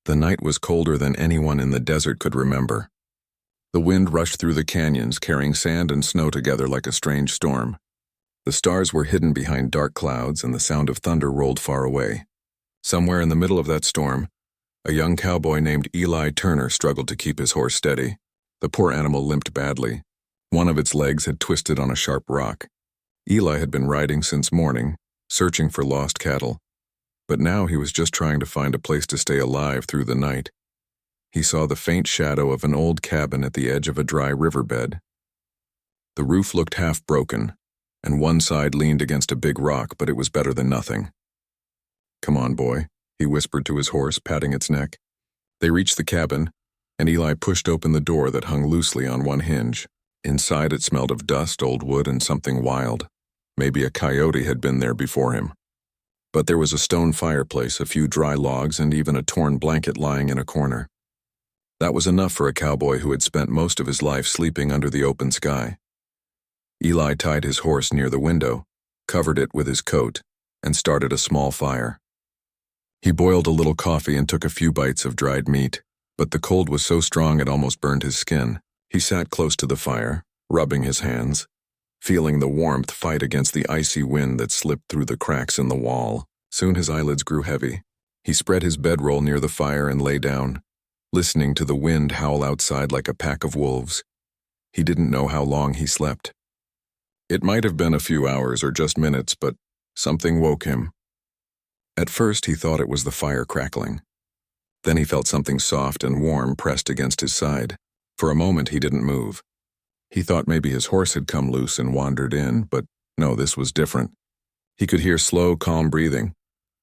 The night was colder than anyone in the desert could remember. The wind rushed through the canyons, carrying sand and snow together like a strange storm. The stars were hidden behind dark clouds, and the sound of thunder rolled far away. Somewhere in the middle of that storm, a young cowboy named Eli Turner struggled to keep his horse steady. The poor animal limped badly. One of its legs had twisted on a sharp rock. Eli had been riding since morning, searching for lost cattle. But now he was just trying to find a place to stay alive through the night. He saw the faint shadow of an old cabin at the edge of a dry riverbed. The roof looked half broken, and one side leaned against a big rock, but it was better than nothing. "Come on, boy," he whispered to his horse, patting its neck. They reached the cabin, and Eli pushed open the door that hung loosely on one hinge. Inside it smelled of dust, old wood, and something wild. Maybe a coyote had been there before him. But there was a stone fireplace, a few dry logs, and even a torn blanket lying in a corner. That was enough for a cowboy who had spent most of his life sleeping under the open sky. Eli tied his horse near the window, covered it with his coat, and started a small fire. He boiled a little coffee and took a few bites of dried meat, but the cold was so strong it almost burned his skin. He sat close to the fire, rubbing his hands, feeling the warmth fight against the icy wind that slipped through the cracks in the wall. Soon his eyelids grew heavy. He spread his bedroll near the fire and lay down, listening to the wind howl outside like a pack of wolves. He didn't know how long he slept. It might have been a few hours or just minutes, but something woke him. At first he thought it was the fire crackling. Then he felt something soft and warm pressed against his side. For a moment he didn't move. He thought maybe his horse had come loose and wandered in, but no, this was different. He could hear slow, calm breathing.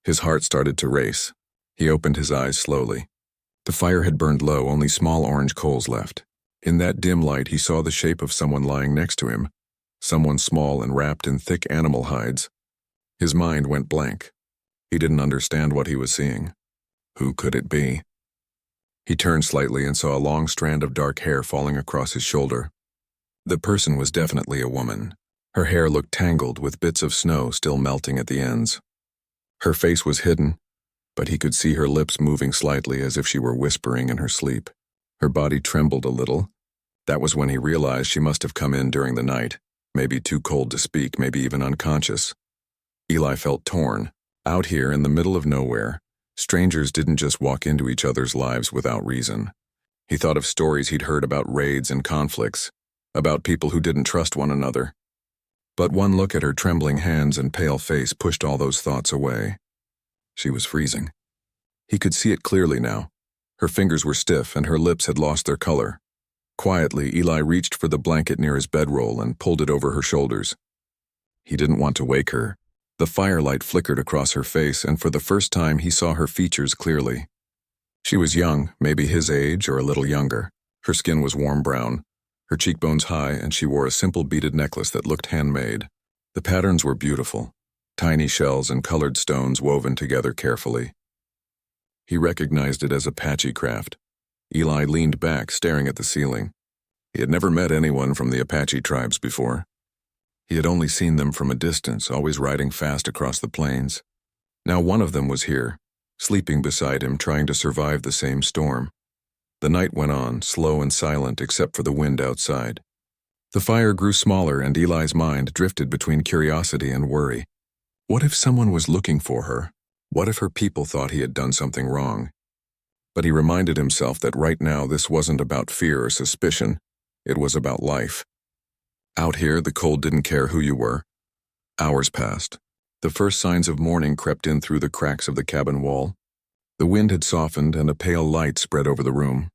His heart started to race. He opened his eyes slowly. The fire had burned low, only small orange coals left. In that dim light he saw the shape of someone lying next to him, someone small and wrapped in thick animal hides. His mind went blank. He didn't understand what he was seeing. Who could it be? He turned slightly and saw a long strand of dark hair falling across his shoulder. The person was definitely a woman. Her hair looked tangled with bits of snow still melting at the ends. Her face was hidden, but he could see her lips moving slightly as if she were whispering in her sleep. Her body trembled a little. That was when he realized she must have come in during the night, maybe too cold to speak, maybe even unconscious. Eli felt torn. Out here in the middle of nowhere, strangers didn't just walk into each other's lives without reason. He thought of stories he'd heard about raids and conflicts, about people who didn't trust one another. But one look at her trembling hands and pale face pushed all those thoughts away. She was freezing. He could see it clearly now. Her fingers were stiff and her lips had lost their color. Quietly, Eli reached for the blanket near his bedroll and pulled it over her shoulders. He didn't want to wake her. The firelight flickered across her face, and for the first time he saw her features clearly. She was young, maybe his age or a little younger. Her skin was warm brown, her cheekbones high, and she wore a simple beaded necklace that looked handmade. The patterns were beautiful, tiny shells and colored stones woven together carefully. He recognized it as Apache craft. Eli leaned back, staring at the ceiling. He had never met anyone from the Apache tribes before. He had only seen them from a distance, always riding fast across the plains. Now one of them was here, sleeping beside him, trying to survive the same storm. The night went on, slow and silent except for the wind outside. The fire grew smaller and Eli's mind drifted between curiosity and worry. What if someone was looking for her? What if her people thought he had done something wrong? But he reminded himself that right now this wasn't about fear or suspicion. It was about life. Out here, the cold didn't care who you were. Hours passed. The first signs of morning crept in through the cracks of the cabin wall. The wind had softened and a pale light spread over the room.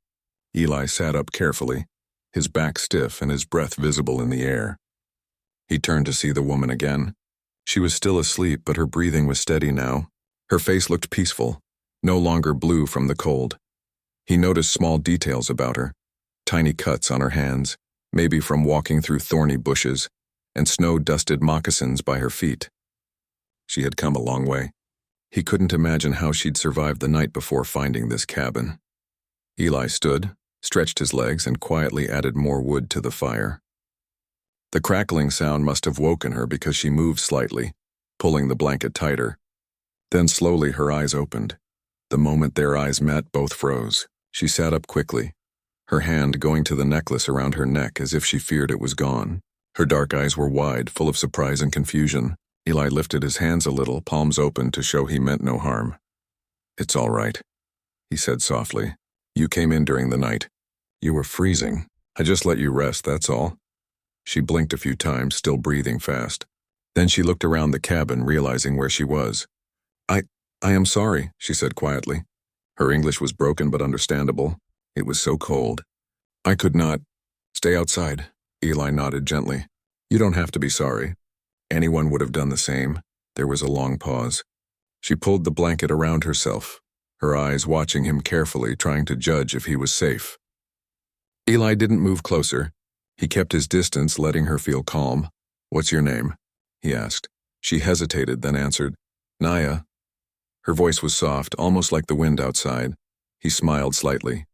Eli sat up carefully, his back stiff and his breath visible in the air. He turned to see the woman again. She was still asleep, but her breathing was steady now. Her face looked peaceful, no longer blue from the cold. He noticed small details about her, tiny cuts on her hands, maybe from walking through thorny bushes, and snow-dusted moccasins by her feet. She had come a long way. He couldn't imagine how she'd survived the night before finding this cabin. Eli stood, stretched his legs, and quietly added more wood to the fire. The crackling sound must have woken her because she moved slightly, pulling the blanket tighter. Then slowly her eyes opened. The moment their eyes met, both froze. She sat up quickly, her hand going to the necklace around her neck as if she feared it was gone. Her dark eyes were wide, full of surprise and confusion. Eli lifted his hands a little, palms open to show he meant no harm. "It's all right," he said softly. "You came in during the night. You were freezing. I just let you rest, that's all." She blinked a few times, still breathing fast. Then she looked around the cabin, realizing where she was. I am sorry," she said quietly. Her English was broken but understandable. It was so cold. "I could not." "Stay outside," Eli nodded gently. "You don't have to be sorry. Anyone would have done the same." There was a long pause. She pulled the blanket around herself, her eyes watching him carefully, trying to judge if he was safe. Eli didn't move closer. He kept his distance, letting her feel calm. "What's your name?" he asked. She hesitated, then answered, "Naya." Her voice was soft, almost like the wind outside. He smiled slightly.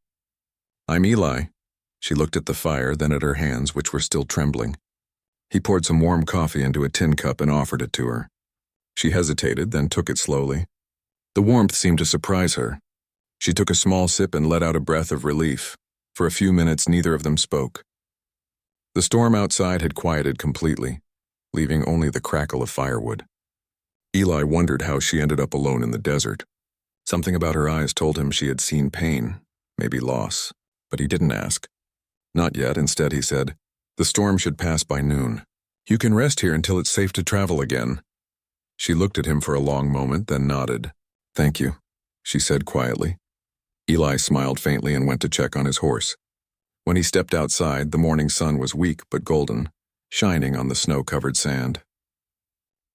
"I'm Eli." She looked at the fire, then at her hands, which were still trembling. He poured some warm coffee into a tin cup and offered it to her. She hesitated, then took it slowly. The warmth seemed to surprise her. She took a small sip and let out a breath of relief. For a few minutes, neither of them spoke. The storm outside had quieted completely, leaving only the crackle of firewood. Eli wondered how she ended up alone in the desert. Something about her eyes told him she had seen pain, maybe loss, but he didn't ask. Not yet. Instead, he said, "The storm should pass by noon. You can rest here until it's safe to travel again." She looked at him for a long moment, then nodded. "Thank you," she said quietly. Eli smiled faintly and went to check on his horse. When he stepped outside, the morning sun was weak but golden, shining on the snow-covered sand.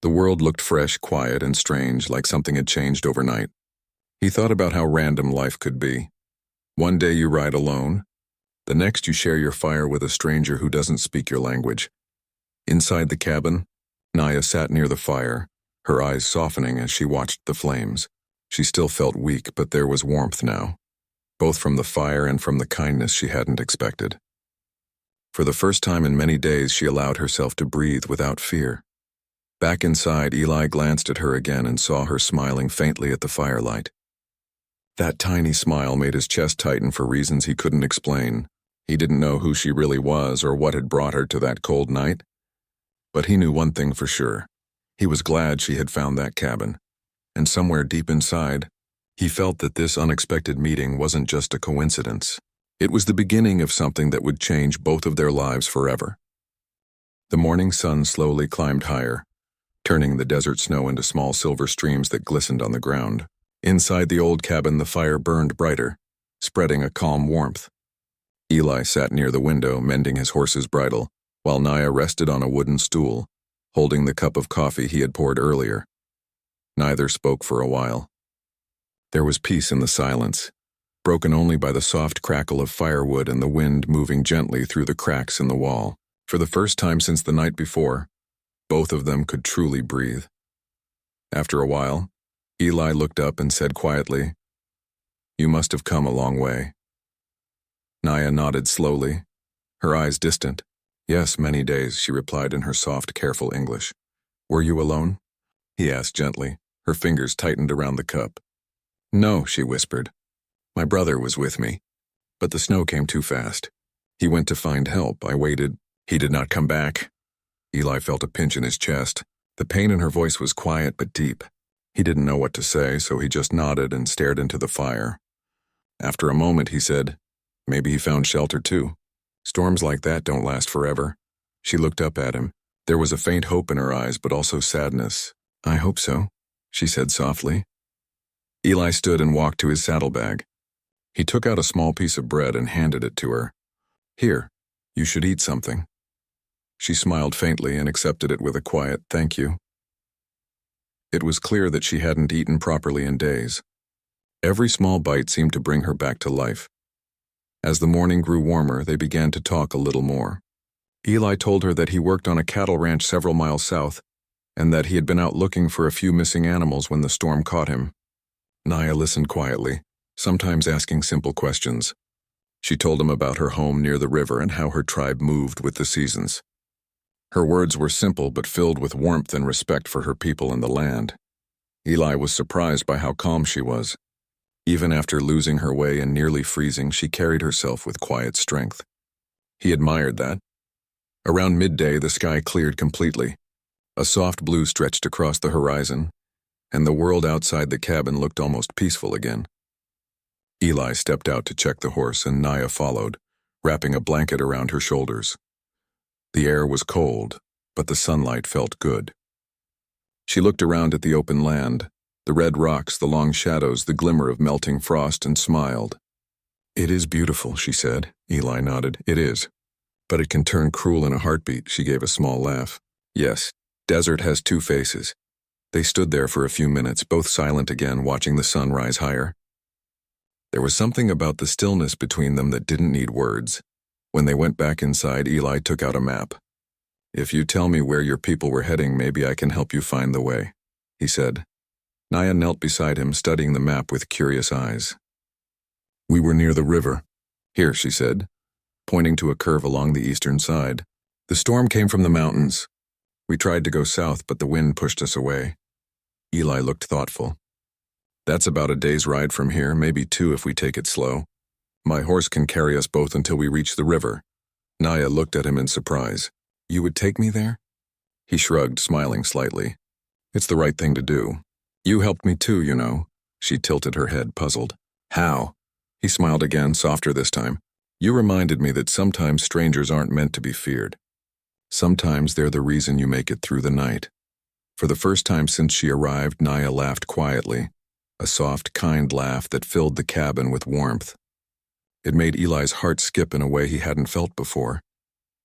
The world looked fresh, quiet, and strange, like something had changed overnight. He thought about how random life could be. One day you ride alone. The next you share your fire with a stranger who doesn't speak your language. Inside the cabin, Naya sat near the fire, her eyes softening as she watched the flames. She still felt weak, but there was warmth now, both from the fire and from the kindness she hadn't expected. For the first time in many days, she allowed herself to breathe without fear. Back inside, Eli glanced at her again and saw her smiling faintly at the firelight. That tiny smile made his chest tighten for reasons he couldn't explain. He didn't know who she really was or what had brought her to that cold night. But he knew one thing for sure. He was glad she had found that cabin. And somewhere deep inside, he felt that this unexpected meeting wasn't just a coincidence. It was the beginning of something that would change both of their lives forever. The morning sun slowly climbed higher, turning the desert snow into small silver streams that glistened on the ground. Inside the old cabin, the fire burned brighter, spreading a calm warmth. Eli sat near the window, mending his horse's bridle, while Naya rested on a wooden stool, holding the cup of coffee he had poured earlier. Neither spoke for a while. There was peace in the silence, broken only by the soft crackle of firewood and the wind moving gently through the cracks in the wall. For the first time since the night before, both of them could truly breathe. After a while, Eli looked up and said quietly, "You must have come a long way." Naya nodded slowly, her eyes distant. "Yes, many days," she replied in her soft, careful English. "Were you alone?" he asked gently, her fingers tightened around the cup. "No," she whispered. "My brother was with me, but the snow came too fast. He went to find help. I waited. He did not come back." Eli felt a pinch in his chest. The pain in her voice was quiet but deep. He didn't know what to say, so he just nodded and stared into the fire. After a moment, he said, "Maybe he found shelter too. Storms like that don't last forever." She looked up at him. There was a faint hope in her eyes, but also sadness. "I hope so," she said softly. Eli stood and walked to his saddlebag. He took out a small piece of bread and handed it to her. "Here, you should eat something." She smiled faintly and accepted it with a quiet "thank you." It was clear that she hadn't eaten properly in days. Every small bite seemed to bring her back to life. As the morning grew warmer, they began to talk a little more. Eli told her that he worked on a cattle ranch several miles south, and that he had been out looking for a few missing animals when the storm caught him. Naya listened quietly, sometimes asking simple questions. She told him about her home near the river and how her tribe moved with the seasons. Her words were simple but filled with warmth and respect for her people and the land. Eli was surprised by how calm she was. Even after losing her way and nearly freezing, she carried herself with quiet strength. He admired that. Around midday, the sky cleared completely. A soft blue stretched across the horizon, and the world outside the cabin looked almost peaceful again. Eli stepped out to check the horse, and Naya followed, wrapping a blanket around her shoulders. The air was cold, but the sunlight felt good. She looked around at the open land, the red rocks, the long shadows, the glimmer of melting frost, and smiled. "It is beautiful," she said. Eli nodded. "It is. But it can turn cruel in a heartbeat." She gave a small laugh. "Yes, desert has two faces." They stood there for a few minutes, both silent again, watching the sun rise higher. There was something about the stillness between them that didn't need words. When they went back inside, Eli took out a map. "If you tell me where your people were heading, maybe I can help you find the way," he said. Naya knelt beside him, studying the map with curious eyes. "We were near the river. Here," she said, pointing to a curve along the eastern side. "The storm came from the mountains. We tried to go south, but the wind pushed us away." Eli looked thoughtful. "That's about a day's ride from here, maybe 2 if we take it slow. My horse can carry us both until we reach the river." Naya looked at him in surprise. "You would take me there?" He shrugged, smiling slightly. "It's the right thing to do. You helped me too, you know." She tilted her head, puzzled. "How?" He smiled again, softer this time. "You reminded me that sometimes strangers aren't meant to be feared. Sometimes they're the reason you make it through the night." For the first time since she arrived, Naya laughed quietly, a soft, kind laugh that filled the cabin with warmth. It made Eli's heart skip in a way he hadn't felt before.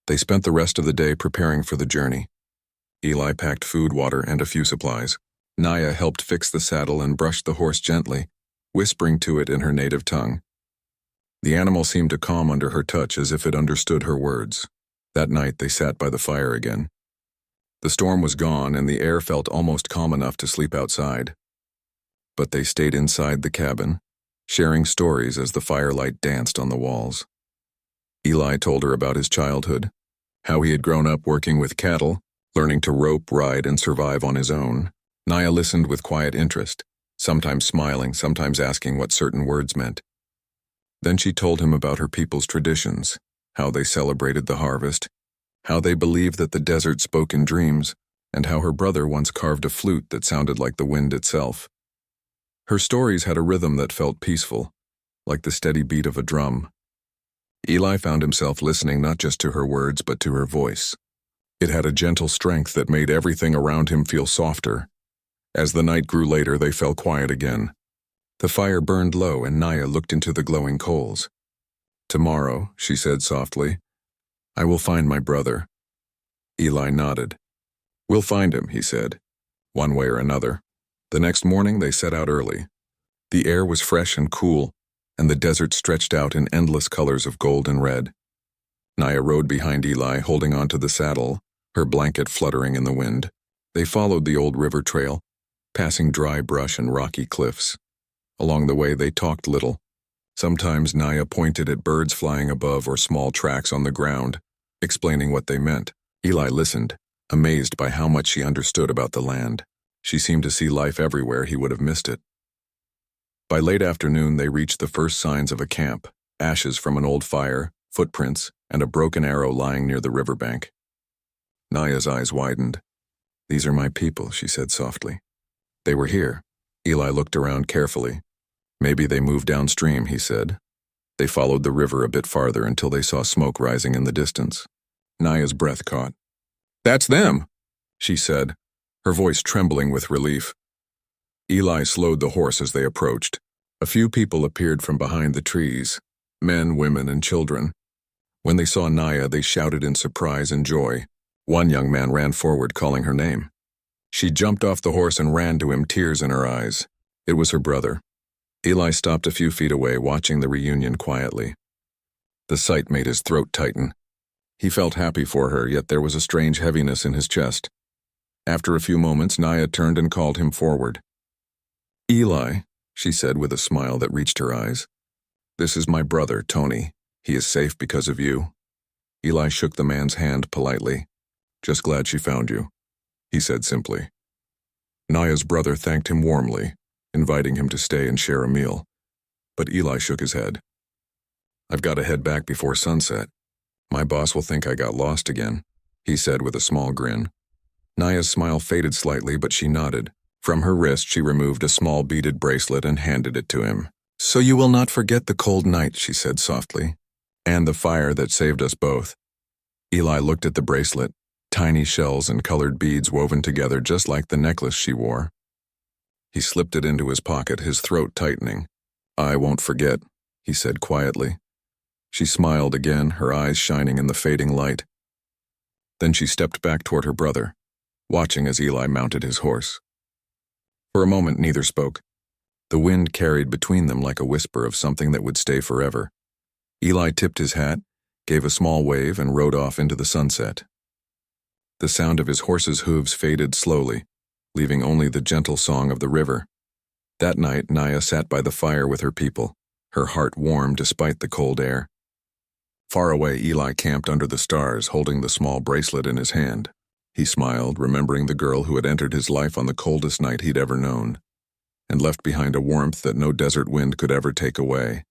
They spent the rest of the day preparing for the journey. Eli packed food, water, and a few supplies. Naya helped fix the saddle and brushed the horse gently, whispering to it in her native tongue. The animal seemed to calm under her touch, as if it understood her words. That night they sat by the fire again. The storm was gone, and the air felt almost calm enough to sleep outside. But they stayed inside the cabin, sharing stories as the firelight danced on the walls. Eli told her about his childhood, how he had grown up working with cattle, learning to rope, ride, and survive on his own. Naya listened with quiet interest, sometimes smiling, sometimes asking what certain words meant. Then she told him about her people's traditions, how they celebrated the harvest, how they believed that the desert spoke in dreams, and how her brother once carved a flute that sounded like the wind itself. Her stories had a rhythm that felt peaceful, like the steady beat of a drum. Eli found himself listening not just to her words but to her voice. It had a gentle strength that made everything around him feel softer. As the night grew later, they fell quiet again. The fire burned low, and Naya looked into the glowing coals. "Tomorrow," she said softly, "I will find my brother." Eli nodded. "We'll find him," he said, "one way or another." The next morning they set out early. The air was fresh and cool, and the desert stretched out in endless colors of gold and red. Naya rode behind Eli, holding onto the saddle, her blanket fluttering in the wind. They followed the old river trail, passing dry brush and rocky cliffs. Along the way they talked little. Sometimes Naya pointed at birds flying above or small tracks on the ground, explaining what they meant. Eli listened, amazed by how much she understood about the land. She seemed to see life everywhere he would have missed it. By late afternoon they reached the first signs of a camp, ashes from an old fire, footprints, and a broken arrow lying near the riverbank. Naya's eyes widened. "These are my people," she said softly. "They were here." Eli looked around carefully. "Maybe they moved downstream," he said. They followed the river a bit farther until they saw smoke rising in the distance. Naya's breath caught. "That's them," she said, her voice trembling with relief. Eli slowed the horse as they approached. A few people appeared from behind the trees, men, women, and children. When they saw Naya, they shouted in surprise and joy. One young man ran forward, calling her name. She jumped off the horse and ran to him, tears in her eyes. It was her brother. Eli stopped a few feet away, watching the reunion quietly. The sight made his throat tighten. He felt happy for her, yet there was a strange heaviness in his chest. After a few moments, Naya turned and called him forward. "Eli," she said with a smile that reached her eyes. "This is my brother, Tony. He is safe because of you." Eli shook the man's hand politely. "Just glad she found you," he said simply. Naya's brother thanked him warmly, inviting him to stay and share a meal. But Eli shook his head. "I've got to head back before sunset. My boss will think I got lost again," he said with a small grin. Naya's smile faded slightly, but she nodded. From her wrist, she removed a small beaded bracelet and handed it to him. "So you will not forget the cold night," she said softly, "and the fire that saved us both." Eli looked at the bracelet, tiny shells and colored beads woven together just like the necklace she wore. He slipped it into his pocket, his throat tightening. "I won't forget," he said quietly. She smiled again, her eyes shining in the fading light. Then she stepped back toward her brother, watching as Eli mounted his horse. For a moment, neither spoke. The wind carried between them like a whisper of something that would stay forever. Eli tipped his hat, gave a small wave, and rode off into the sunset. The sound of his horse's hooves faded slowly, leaving only the gentle song of the river. That night, Naya sat by the fire with her people, her heart warm despite the cold air. Far away, Eli camped under the stars, holding the small bracelet in his hand. He smiled, remembering the girl who had entered his life on the coldest night he'd ever known, and left behind a warmth that no desert wind could ever take away.